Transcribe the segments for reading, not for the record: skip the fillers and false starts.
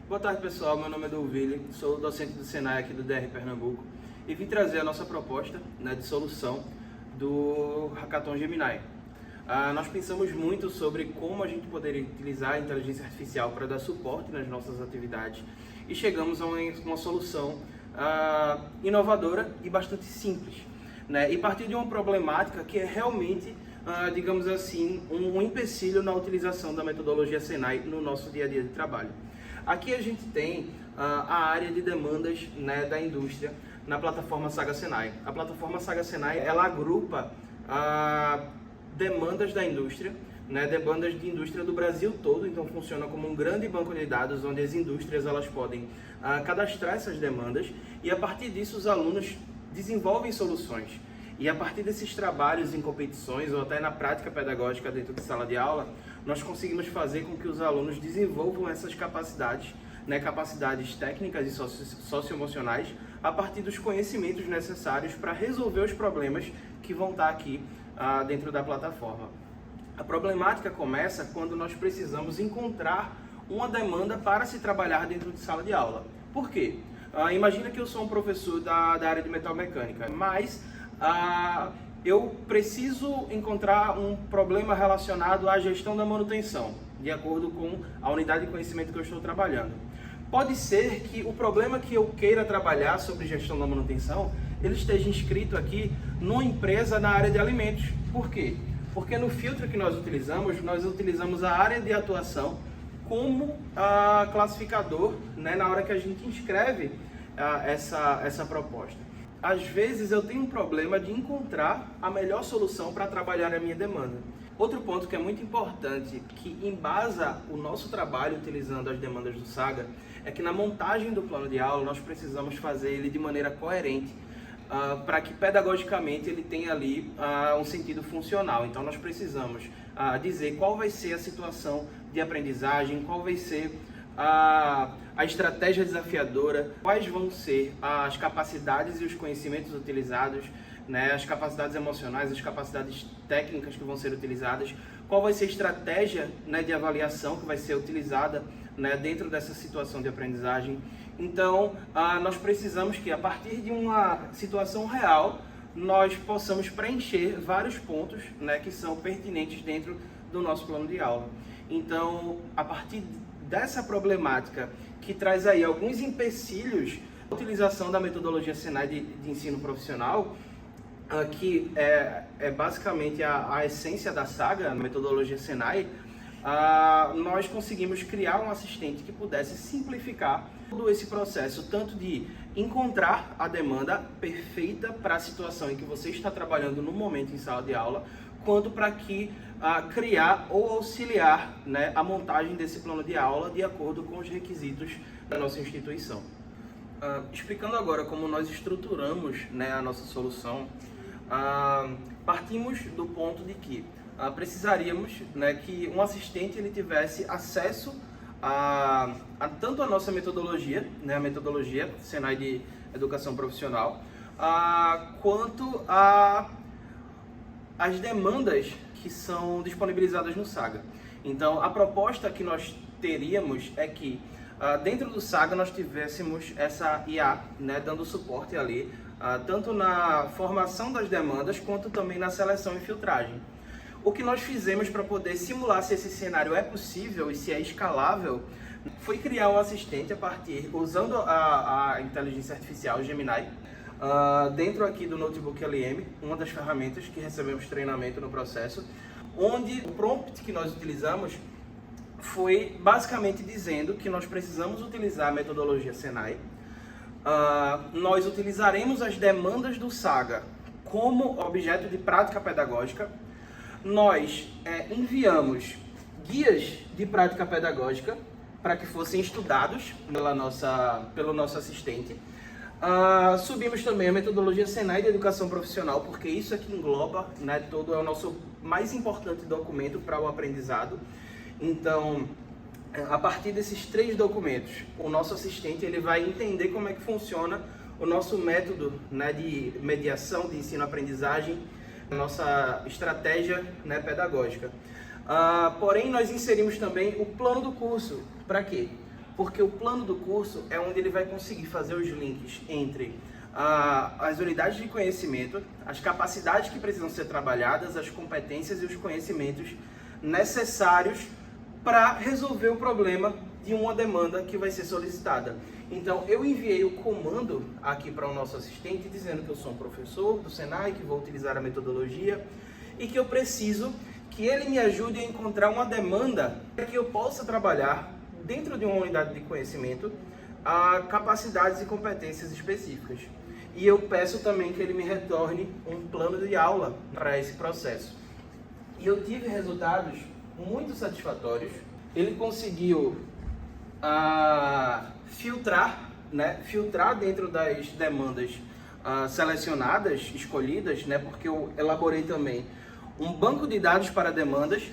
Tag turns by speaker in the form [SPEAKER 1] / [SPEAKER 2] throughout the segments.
[SPEAKER 1] Boa tarde, pessoal. Meu nome é Douville, sou docente do Senai aqui do DR Pernambuco e vim trazer a nossa proposta de solução do Hackathon Gemini. Nós pensamos muito sobre como a gente poderia utilizar a inteligência artificial para dar suporte nas nossas atividades e chegamos a uma solução inovadora e bastante simples, e partir de uma problemática que é realmente, digamos assim, um empecilho na utilização da metodologia Senai no nosso dia a dia de trabalho. Aqui a gente tem a área de demandas da indústria na plataforma Saga Senai. A plataforma Saga Senai, ela agrupa demandas da indústria, demandas de indústria do Brasil todo, então funciona como um grande banco de dados onde as indústrias elas podem cadastrar essas demandas e a partir disso os alunos desenvolvem soluções. E a partir desses trabalhos em competições ou até na prática pedagógica dentro de sala de aula, nós conseguimos fazer com que os alunos desenvolvam essas capacidades, capacidades técnicas e socioemocionais, a partir dos conhecimentos necessários para resolver os problemas que vão estar aqui dentro da plataforma. A problemática começa quando nós precisamos encontrar uma demanda para se trabalhar dentro de sala de aula. Por quê? Imagina que eu sou um professor da área de metalmecânica, mas eu preciso encontrar um problema relacionado à gestão da manutenção, de acordo com a unidade de conhecimento que eu estou trabalhando. Pode ser que o problema que eu queira trabalhar sobre gestão da manutenção, ele esteja inscrito aqui numa empresa na área de alimentos. Por quê? Porque no filtro que nós utilizamos a área de atuação como classificador, na hora que a gente inscreve essa proposta. Às vezes eu tenho um problema de encontrar a melhor solução para trabalhar a minha demanda. Outro ponto que é muito importante, que embasa o nosso trabalho utilizando as demandas do Saga, é que na montagem do plano de aula nós precisamos fazer ele de maneira coerente, para que pedagogicamente ele tenha ali um sentido funcional. Então nós precisamos dizer qual vai ser a situação de aprendizagem, qual vai ser a estratégia desafiadora, quais vão ser as capacidades e os conhecimentos utilizados, as capacidades emocionais, as capacidades técnicas que vão ser utilizadas, qual vai ser a estratégia de avaliação que vai ser utilizada dentro dessa situação de aprendizagem. Então, nós precisamos que a partir de uma situação real, nós possamos preencher vários pontos que são pertinentes dentro do nosso plano de aula. Então, a partir dessa problemática que traz aí alguns empecilhos, a utilização da metodologia Senai de ensino profissional, que é basicamente a essência da Saga, a metodologia Senai, nós conseguimos criar um assistente que pudesse simplificar todo esse processo, tanto de encontrar a demanda perfeita para a situação em que você está trabalhando no momento em sala de aula, quanto para que criar ou auxiliar a montagem desse plano de aula de acordo com os requisitos da nossa instituição. Explicando agora como nós estruturamos a nossa solução, partimos do ponto de que precisaríamos que um assistente ele tivesse acesso tanto a nossa metodologia, a metodologia Senai de Educação Profissional, quanto as demandas que são disponibilizadas no Saga. Então, a proposta que nós teríamos é que dentro do Saga nós tivéssemos essa IA, dando suporte ali, tanto na formação das demandas, quanto também na seleção e filtragem. O que nós fizemos para poder simular se esse cenário é possível e se é escalável, foi criar um assistente usando a inteligência artificial Gemini, dentro aqui do Notebook LM, uma das ferramentas que recebemos treinamento no processo, onde o prompt que nós utilizamos foi basicamente dizendo que nós precisamos utilizar a metodologia Senai, nós utilizaremos as demandas do Saga como objeto de prática pedagógica, nós enviamos guias de prática pedagógica para que fossem estudados pelo nosso assistente. Subimos também a metodologia Senai de Educação Profissional, porque isso aqui engloba todo, é o nosso mais importante documento para o aprendizado. Então, a partir desses 3 documentos, o nosso assistente ele vai entender como é que funciona o nosso método de mediação de ensino-aprendizagem, nossa estratégia pedagógica. Porém, nós inserimos também o plano do curso. Para quê? porque o plano do curso é onde ele vai conseguir fazer os links entre as unidades de conhecimento, as capacidades que precisam ser trabalhadas, as competências e os conhecimentos necessários para resolver o problema de uma demanda que vai ser solicitada. Então, eu enviei o comando aqui para o nosso assistente, dizendo que eu sou um professor do Senai, que vou utilizar a metodologia e que eu preciso que ele me ajude a encontrar uma demanda para que eu possa trabalhar dentro de uma unidade de conhecimento capacidades e competências específicas. E eu peço também que ele me retorne um plano de aula para esse processo. E eu tive resultados muito satisfatórios. Ele conseguiu filtrar dentro das demandas selecionadas, escolhidas, né, porque eu elaborei também um banco de dados para demandas.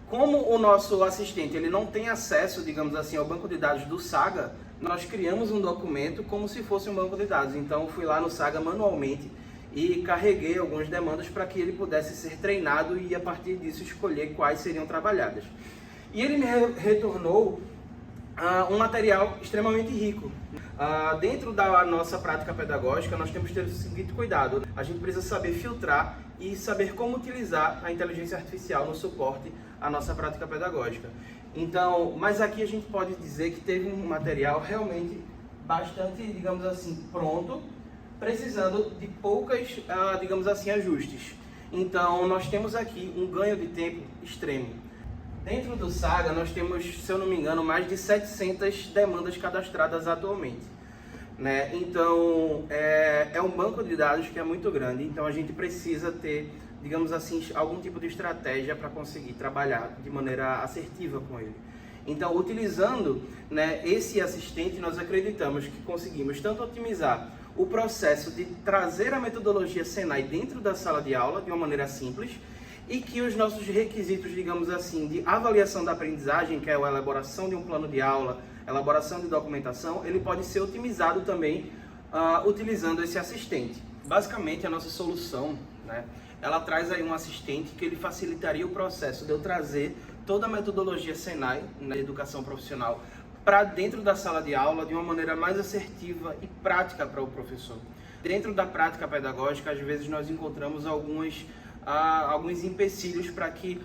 [SPEAKER 1] Como o nosso assistente ele não tem acesso, digamos assim, ao banco de dados do Saga, nós criamos um documento como se fosse um banco de dados. Então, eu fui lá no Saga manualmente e carreguei algumas demandas para que ele pudesse ser treinado e, a partir disso, escolher quais seriam trabalhadas. E ele me retornou um material extremamente rico. Dentro da nossa prática pedagógica, nós temos que ter o seguinte cuidado: a gente precisa saber filtrar e saber como utilizar a inteligência artificial no suporte à nossa prática pedagógica. Então, mas aqui a gente pode dizer que teve um material realmente bastante, digamos assim, pronto, precisando de poucas, digamos assim, ajustes. Então, nós temos aqui um ganho de tempo extremo. Dentro do Saga, nós temos, se eu não me engano, mais de 700 demandas cadastradas atualmente, né? Então, é um banco de dados que é muito grande, então a gente precisa ter, digamos assim, algum tipo de estratégia para conseguir trabalhar de maneira assertiva com ele. Então, utilizando, né, esse assistente, nós acreditamos que conseguimos tanto otimizar o processo de trazer a metodologia Senai dentro da sala de aula de uma maneira simples, e que os nossos requisitos, digamos assim, de avaliação da aprendizagem, que é a elaboração de um plano de aula, elaboração de documentação, ele pode ser otimizado também utilizando esse assistente. Basicamente, a nossa solução, né, ela traz aí um assistente que ele facilitaria o processo de eu trazer toda a metodologia Senai, na educação profissional, para dentro da sala de aula de uma maneira mais assertiva e prática para o professor. Dentro da prática pedagógica, às vezes nós encontramos alguns empecilhos para que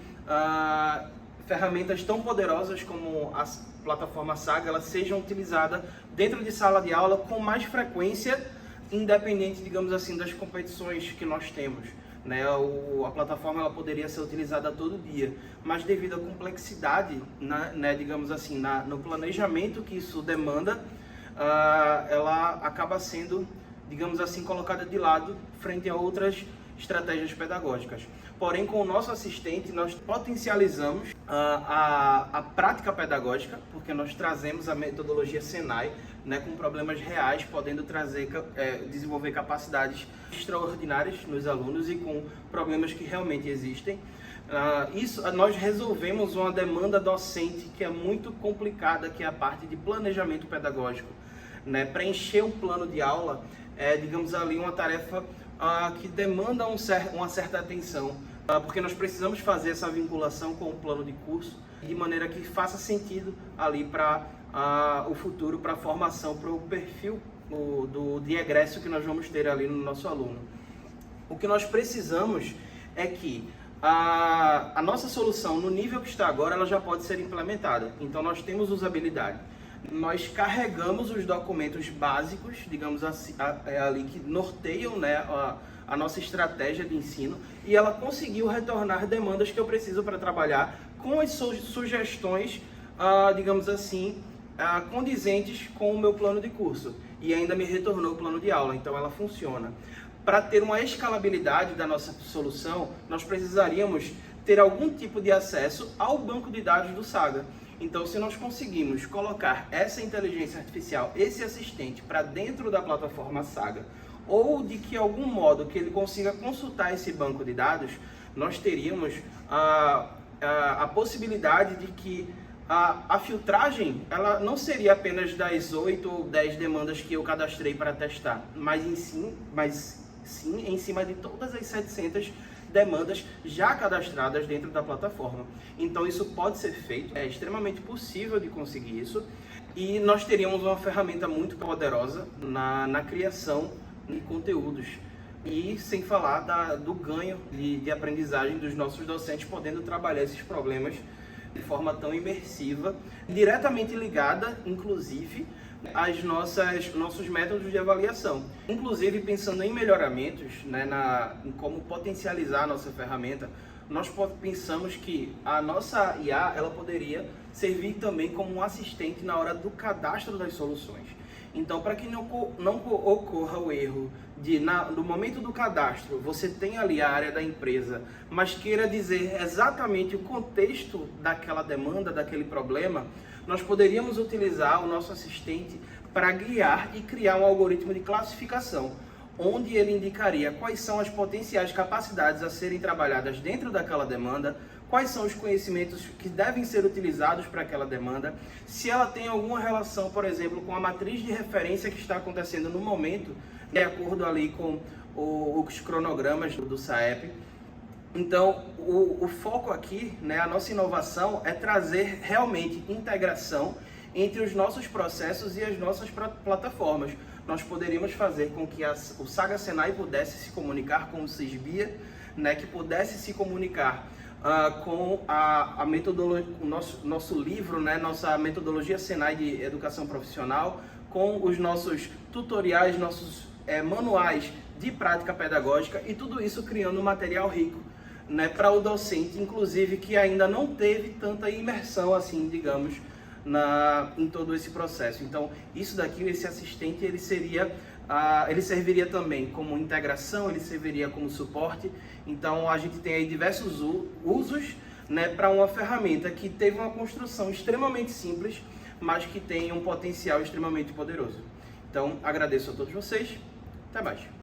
[SPEAKER 1] ferramentas tão poderosas como a plataforma Saga elas sejam utilizadas dentro de sala de aula com mais frequência, independente, digamos assim, das competições que nós temos, né? A plataforma ela poderia ser utilizada todo dia, mas devido à complexidade, né, digamos assim, no planejamento que isso demanda, ela acaba sendo, digamos assim, colocada de lado frente a outras estratégias pedagógicas. Porém, com o nosso assistente, nós potencializamos a prática pedagógica, porque nós trazemos a metodologia Senai, né, com problemas reais, podendo desenvolver capacidades extraordinárias nos alunos e com problemas que realmente existem. Nós resolvemos uma demanda docente que é muito complicada, que é a parte de planejamento pedagógico, né? Preencher um plano de aula é, digamos ali, uma tarefa que demanda uma certa atenção, porque nós precisamos fazer essa vinculação com o plano de curso de maneira que faça sentido ali para o futuro, para a formação, para o perfil de egresso que nós vamos ter ali no nosso aluno. O que nós precisamos é que a nossa solução, no nível que está agora, ela já pode ser implementada. Então, nós temos usabilidade. Nós carregamos os documentos básicos, digamos assim, ali que norteiam, né, a nossa estratégia de ensino, e ela conseguiu retornar demandas que eu preciso para trabalhar com as sugestões, digamos assim, condizentes com o meu plano de curso. E ainda me retornou o plano de aula, então ela funciona. Para ter uma escalabilidade da nossa solução, nós precisaríamos ter algum tipo de acesso ao banco de dados do Saga. Então, se nós conseguimos colocar essa inteligência artificial, esse assistente, para dentro da plataforma Saga, ou de que algum modo que ele consiga consultar esse banco de dados, nós teríamos a possibilidade de que a filtragem ela não seria apenas das 8 ou 10 demandas que eu cadastrei para testar, mas sim em cima de todas as 700 demandas já cadastradas dentro da plataforma. Então isso pode ser feito, é extremamente possível de conseguir isso. e nós teríamos uma ferramenta muito poderosa na criação de conteúdos. E sem falar do ganho de aprendizagem dos nossos docentes, podendo trabalhar esses problemas de forma tão imersiva, diretamente ligada, inclusive, às nossos métodos de avaliação. Inclusive, pensando em melhoramentos, né, em como potencializar a nossa ferramenta, nós pensamos que a nossa IA ela poderia servir também como um assistente na hora do cadastro das soluções. Então, para que não ocorra o erro de, no momento do cadastro, você tem ali a área da empresa, mas queira dizer exatamente o contexto daquela demanda, daquele problema, nós poderíamos utilizar o nosso assistente para guiar e criar um algoritmo de classificação, onde ele indicaria quais são as potenciais capacidades a serem trabalhadas dentro daquela demanda, quais são os conhecimentos que devem ser utilizados para aquela demanda, se ela tem alguma relação, por exemplo, com a matriz de referência que está acontecendo no momento, de acordo ali com os cronogramas do SAEP. Então, o foco aqui, né, a nossa inovação é trazer realmente integração entre os nossos processos e as nossas plataformas. Nós poderíamos fazer com que o Saga Senai pudesse se comunicar com o Sysbia, né, que pudesse se comunicar com a metodologia, o nosso livro, né, nossa metodologia Senai de educação profissional, com os nossos tutoriais, nossos manuais de prática pedagógica, e tudo isso criando um material rico, né, para o docente, inclusive, que ainda não teve tanta imersão, assim, digamos, em todo esse processo. Então, isso daqui, esse assistente, ele serviria também como integração, ele serviria como suporte. Então, a gente tem aí diversos usos, né, para uma ferramenta que teve uma construção extremamente simples, mas que tem um potencial extremamente poderoso. Então, agradeço a todos vocês. Até mais.